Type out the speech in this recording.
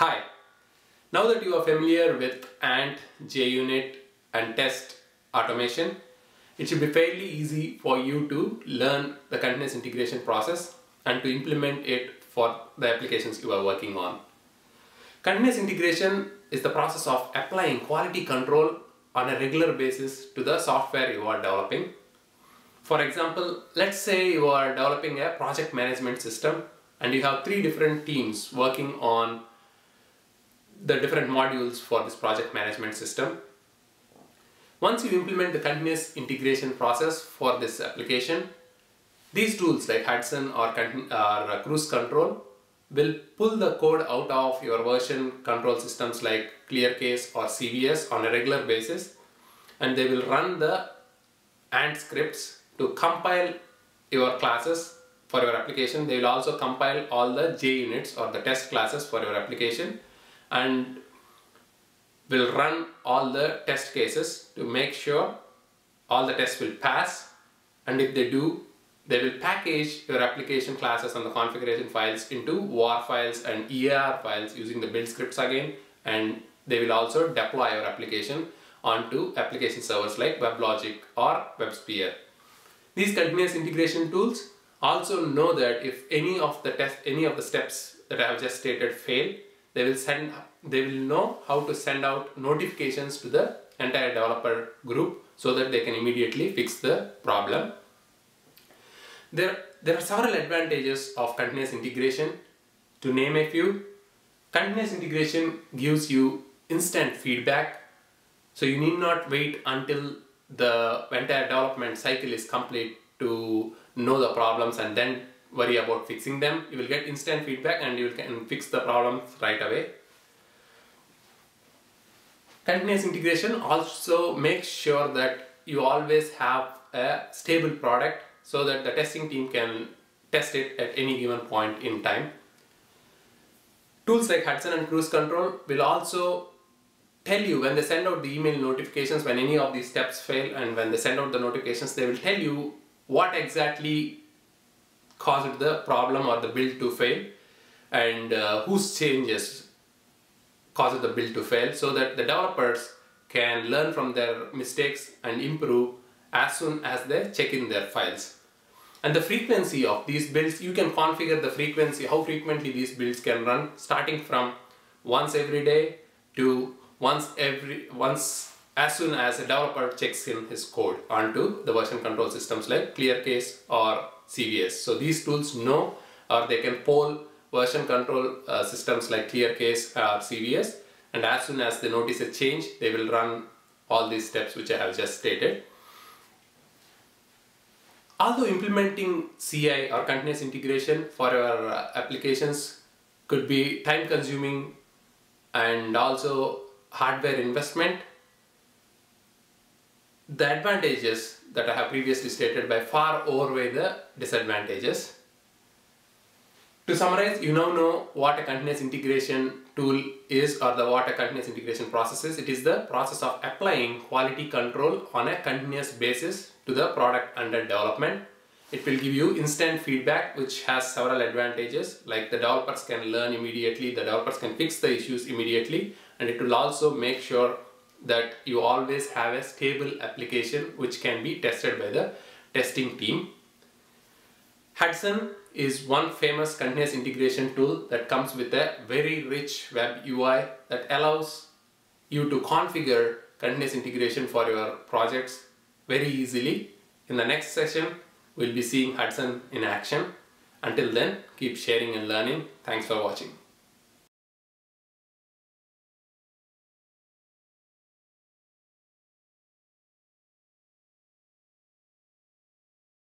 Hi, now that you are familiar with Ant, JUnit and test automation, it should be fairly easy for you to learn the continuous integration process and to implement it for the applications you are working on. Continuous integration is the process of applying quality control on a regular basis to the software you are developing. For example, let's say you are developing a project management system and you have 3 different teams working on the different modules for this project management system. Once you implement the continuous integration process for this application, these tools like Hudson or Cruise Control will pull the code out of your version control systems like ClearCase or CVS on a regular basis, and they will run the Ant scripts to compile your classes for your application. They will also compile all the JUnits or the test classes for your application and will run all the test cases to make sure all the tests will pass, and if they do, they will package your application classes and the configuration files into WAR files and EAR files using the build scripts again, and they will also deploy your application onto application servers like WebLogic or WebSphere. These continuous integration tools also know that if any of the steps that I have just stated fail, they will know how to send out notifications to the entire developer group so that they can immediately fix the problem. There are several advantages of continuous integration. To name a few, continuous integration gives you instant feedback, so you need not wait until the entire development cycle is complete to know the problems and then worry about fixing them. You will get instant feedback and you can fix the problems right away. Continuous integration also makes sure that you always have a stable product so that the testing team can test it at any given point in time. Tools like Hudson and Cruise Control will also tell you when they send out the email notifications when any of these steps fail, and when they send out the notifications they will tell you what exactly caused the problem or the build to fail and whose changes caused the build to fail, so that the developers can learn from their mistakes and improve as soon as they check in their files. And the frequency of these builds, you can configure the frequency, how frequently these builds can run, starting from once every day to once as soon as a developer checks in his code onto the version control systems like ClearCase or CVS. So these tools know, or they can poll version control systems like ClearCase or CVS, and as soon as they notice a change, they will run all these steps which I have just stated. Although implementing CI or continuous integration for your applications could be time consuming and also hardware investment, the advantages that I have previously stated by far outweigh the disadvantages. To summarize, you now know what a continuous integration tool is, or what a continuous integration process is. It is the process of applying quality control on a continuous basis to the product under development. It will give you instant feedback, which has several advantages, like the developers can learn immediately, the developers can fix the issues immediately, and it will also make sure that you always have a stable application which can be tested by the testing team. Hudson is one famous continuous integration tool that comes with a very rich web UI that allows you to configure continuous integration for your projects very easily. In the next session, we'll be seeing Hudson in action. Until then, keep sharing and learning. Thanks for watching.